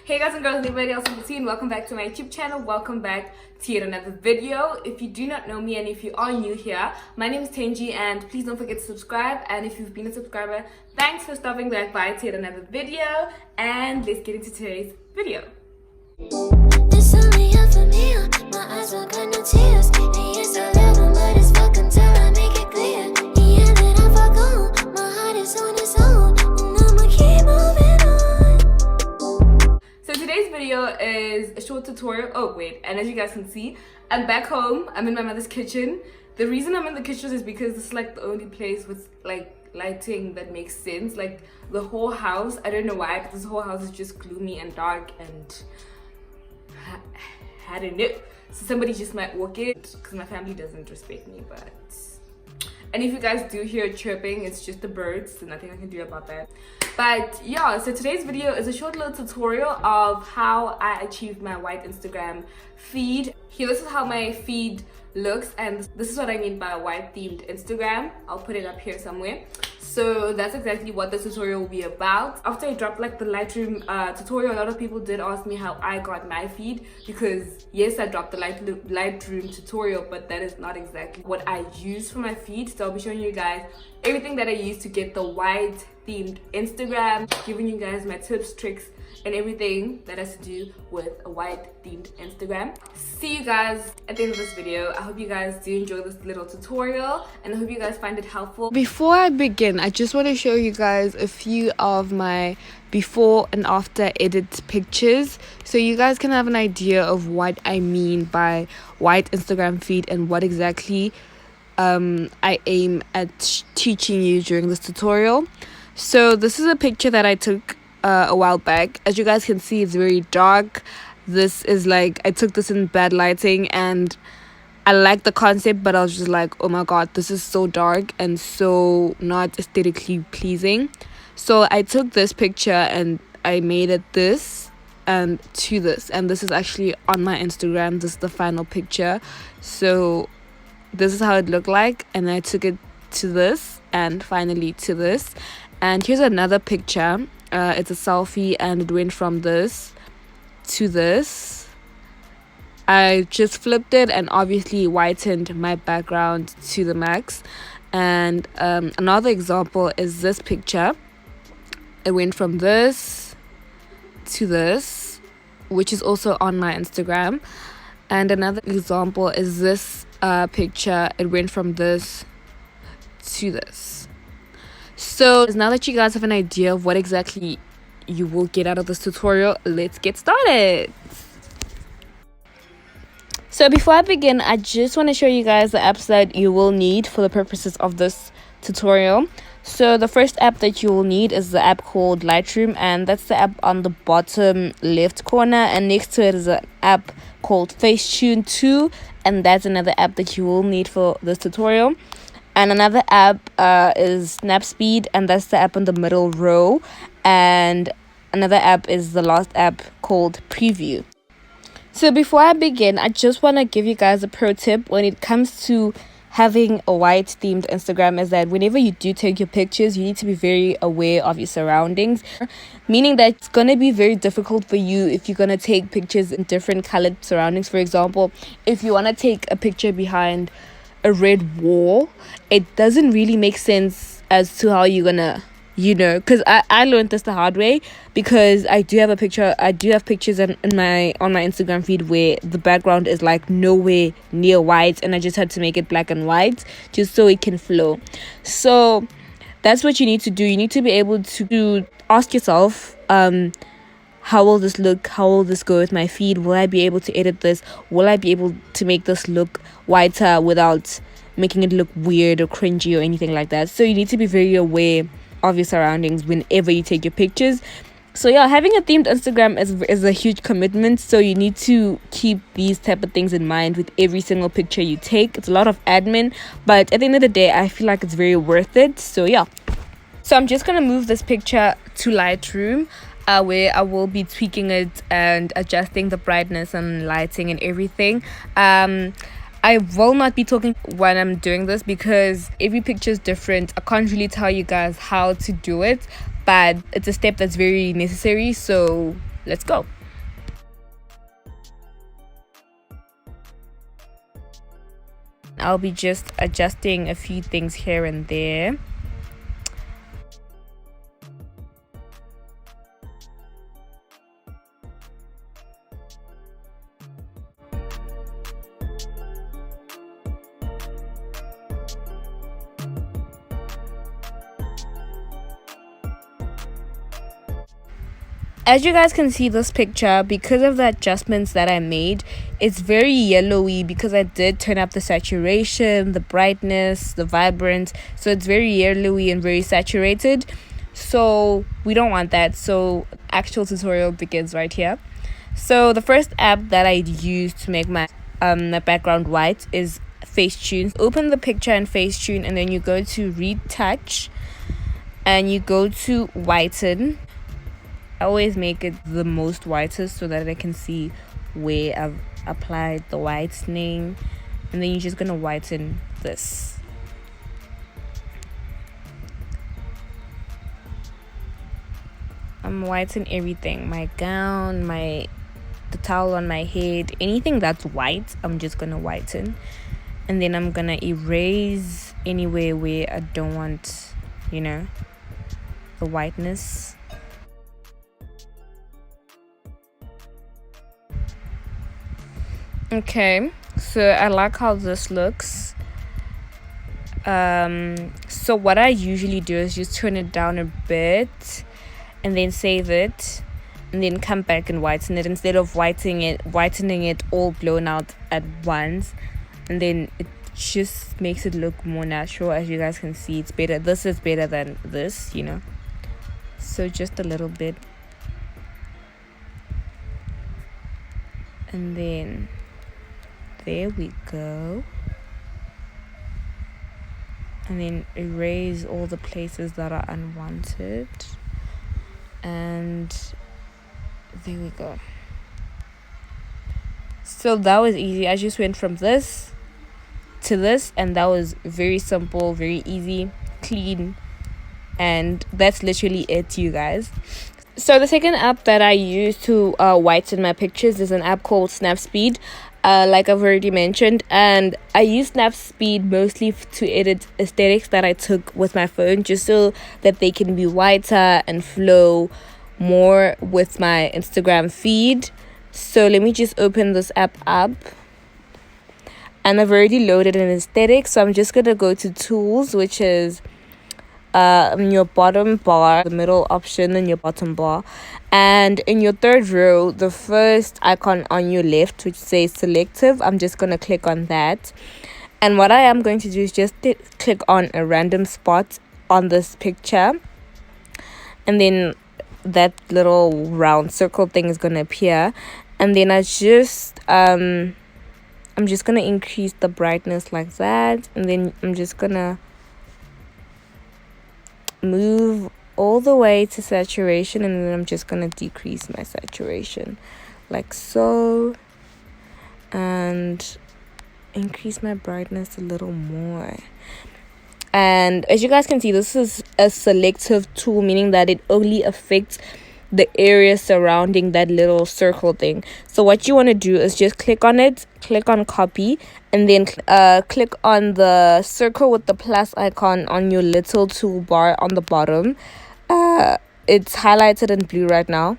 Hey guys and girls, anybody else in between, welcome back to my YouTube channel. Welcome back to yet another video. If you do not know me and if you are new here, my name is Thenji and please don't forget to subscribe. And if you've been a subscriber, thanks for stopping back by to yet another video. And let's get into today's video. It's only up for me, my eyes will got no tears. He used to love him, but it's fuck until I make it clear. Yeah, that I fuck on, my heart is on its own, and I'ma keep moving on. So today's video is a short tutorial. Oh wait, and as you guys can see, I'm back home. I'm in my mother's kitchen. The reason I'm in the kitchen is because this is like the only place with like lighting that makes sense. Like the whole house, I don't know why, but this whole house is just gloomy and dark and I don't know. So somebody just might walk in because my family doesn't respect me. But and if you guys do hear chirping, it's just the birds, so nothing I can do about that. But yeah, so today's video is a short little tutorial of how I achieved my white Instagram feed. Here, this is how my feed looks, and this is what I mean by a white themed Instagram. I'll put it up here somewhere. So that's exactly what the tutorial will be about. After I dropped like the Lightroom tutorial, a lot of people did ask me how I got my feed, because yes, I dropped the Lightroom tutorial, but that is not exactly what I use for my feed. So I'll be showing you guys everything that I use to get the white themed Instagram, giving you guys my tips, tricks, and everything that has to do with a white themed Instagram. See you guys at the end of this video. I hope you guys do enjoy this little tutorial and I hope you guys find it helpful. Before I begin, I just want to show you guys a few of my before and after edit pictures so you guys can have an idea of what I mean by white Instagram feed and what exactly I aim at teaching you during this tutorial. So this is a picture that I took a while back. As you guys can see, it's very dark. This is like, I took this in bad lighting and I like the concept, but I was just like, oh my god, this is so dark and so not aesthetically pleasing. So I took this picture and I made it this and to this, and this is actually on my Instagram. This is the final picture. So this is how it looked like, and I took it to this and finally to this. And here's another picture. It's a selfie and it went from this to this. I just flipped it and obviously whitened my background to the max. And another example is this picture. It went from this to this, which is also on my Instagram. And another example is this picture. It went from this to this. So now that you guys have an idea of what exactly you will get out of this tutorial, let's get started. So before I begin, I just want to show you guys the apps that you will need for the purposes of this tutorial. So the first app that you will need is the app called Lightroom, and that's the app on the bottom left corner, and next to it is an app called Facetune 2, and that's another app that you will need for this tutorial. And another app is Snapspeed, and that's the app in the middle row. And another app is the last app called Preview. So before I begin, I just want to give you guys a pro tip when it comes to having a white themed Instagram, is that whenever you do take your pictures, you need to be very aware of your surroundings. Meaning that it's going to be very difficult for you if you're going to take pictures in different colored surroundings. For example, if you want to take a picture behind a red wall, it doesn't really make sense as to how you're gonna, because I learned this the hard way, because I do have pictures on my Instagram feed where the background is like nowhere near white, and I just had to make it black and white just so it can flow. So that's what you need to do. You need to be able to ask yourself, how will this look? How will this go with my feed? Will I be able to edit this? Will I be able to make this look whiter without making it look weird or cringy or anything like that? So you need to be very aware of your surroundings whenever you take your pictures. So yeah, having a themed Instagram is a huge commitment. So you need to keep these type of things in mind with every single picture you take. It's a lot of admin, but at the end of the day, I feel like it's very worth it. So yeah. So I'm just going to move this picture to Lightroom, where I will be tweaking it and adjusting the brightness and lighting and everything. I will not be talking when I'm doing this because every picture is different. I can't really tell you guys how to do it, but it's a step that's very necessary. So let's go. I'll be just adjusting a few things here and there. As you guys can see this picture, because of the adjustments that I made, it's very yellowy because I did turn up the saturation, the brightness, the vibrance. So it's very yellowy and very saturated. So we don't want that. So actual tutorial begins right here. So the first app that I use to make my background white is Facetune. Open the picture in Facetune and then you go to retouch and you go to whiten. I always make it the most whitest so that I can see where I've applied the whitening, and then you're just gonna whiten this. I'm whitening everything, my gown, the towel on my head, anything that's white I'm just gonna whiten, and then I'm gonna erase anywhere where I don't want, you know, the whiteness. Okay, so I like how this looks. So what I usually do is just turn it down a bit and then save it and then come back and whiten it instead of whitening it all blown out at once, and then it just makes it look more natural. As you guys can see, it's better. This is better than this, you know. So just a little bit, and then there we go, and then erase all the places that are unwanted, and there we go. So that was easy. I just went from this to this, and that was very simple, very easy, clean, and that's literally it, you guys. So the second app that I use to whiten my pictures is an app called Snapspeed. Like I've already mentioned, and I use Snapspeed mostly to edit aesthetics that I took with my phone, just so that they can be whiter and flow more with my Instagram feed. So let me just open this app up, and I've already loaded an aesthetic, so I'm just gonna go to tools, which is in your bottom bar, the middle option in your bottom bar, and in your third row, the first icon on your left, which says selective, I'm just going to click on that. And what I am going to do is just click on a random spot on this picture, and then that little round circle thing is going to appear, and then I'm just going to increase the brightness like that, and then I'm just going to move all the way to saturation, and then I'm just gonna decrease my saturation like so, and increase my brightness a little more. And as you guys can see, this is a selective tool, meaning that it only affects the area surrounding that little circle thing. So what you want to do is just click on it, click on copy, and then click on the circle with the plus icon on your little toolbar on the bottom. It's highlighted in blue right now.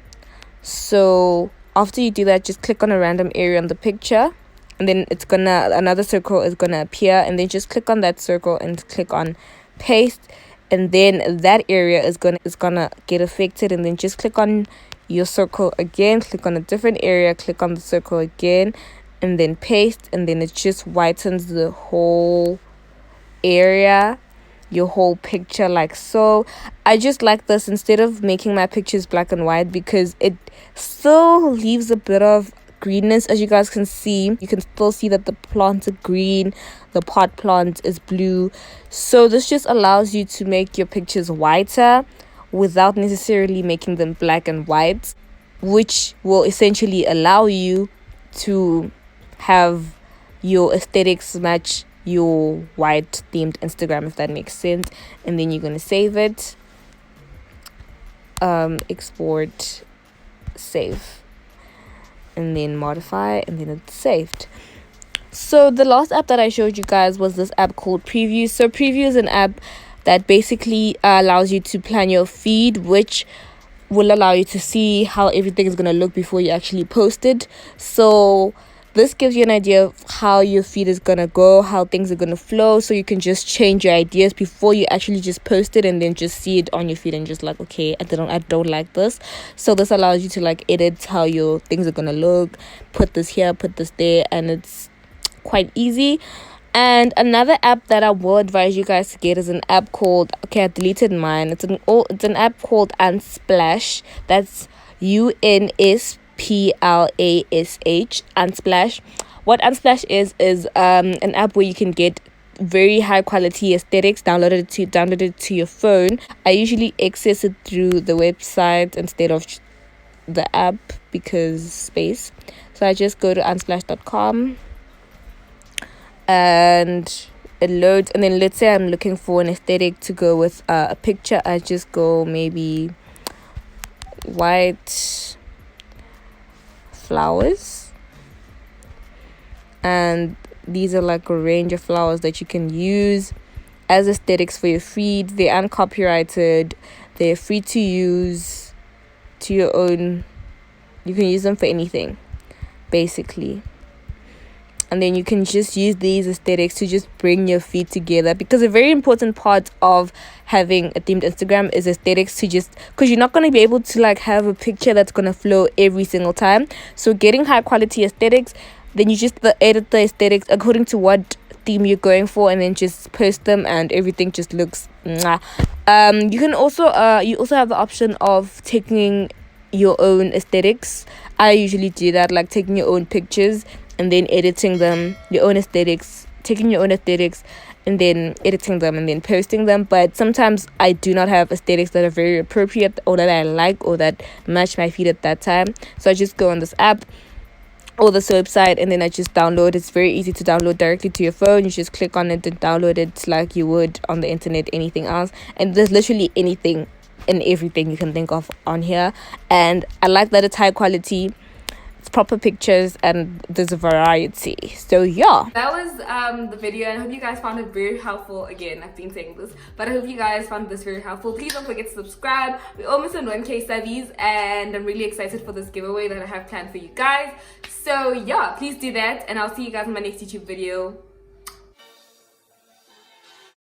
So after you do that, just click on a random area on the picture, and then another circle is gonna appear, and then just click on that circle and click on paste, and then that area is gonna get affected, and then just click on your circle again, click on a different area, click on the circle again, and then paste, and then it just whitens the whole area, your whole picture, like so. I just like this instead of making my pictures black and white, because it still leaves a bit of greenness. As you guys can see, you can still see that the plants are green, the pot plant is blue. So this just allows you to make your pictures whiter without necessarily making them black and white, which will essentially allow you to have your aesthetics match your white themed Instagram, if that makes sense. And then you're going to save it, export, save, and then modify, and then it's saved. So the last app that I showed you guys was this app called Preview. So Preview is an app that basically allows you to plan your feed, which will allow you to see how everything is going to look before you actually post it. So this gives you an idea of how your feed is going to go, how things are going to flow, so you can just change your ideas before you actually just post it, and then just see it on your feed and just like, okay, I don't like this. So this allows you to like edit how your things are going to look, put this here, put this there, and it's quite easy. And another app that I will advise you guys to get is an app called, okay, I deleted mine. It's an app called Unsplash. That's UNSPLASH, Unsplash. What Unsplash is an app where you can get very high quality aesthetics downloaded to your phone. I usually access it through the website instead of the app because space. So I just go to unsplash.com and it loads, and then let's say I'm looking for an aesthetic to go with a picture. I just go maybe white flowers, and these are like a range of flowers that you can use as aesthetics for your feed. They're uncopyrighted, they're free to use to your own. You can use them for anything basically. And then you can just use these aesthetics to just bring your feed together, because a very important part of having a themed Instagram is aesthetics, to just because you're not going to be able to like have a picture that's going to flow every single time. So getting high quality aesthetics, then you just edit the aesthetics according to what theme you're going for, and then just post them, and everything just looks mwah. You can also you also have the option of taking your own aesthetics. I usually do that, like taking your own pictures and then editing them, your own aesthetics, taking your own aesthetics and then editing them and then posting them. But sometimes I do not have aesthetics that are very appropriate or that I like or that match my feed at that time. So I just go on this app or this website and then I just download. It's very easy to download directly to your phone. You just click on it and download it like you would on the internet, anything else. And there's literally anything and everything you can think of on here. And I like that it's high quality, proper pictures, and there's a variety. So yeah, that was the video, and I hope you guys found it very helpful. Again, I've been saying this, but I hope you guys found this very helpful. Please don't forget to subscribe. We're almost on 1K subbies, and I'm really excited for this giveaway that I have planned for you guys. So yeah, please do that, and I'll see you guys in my next YouTube video.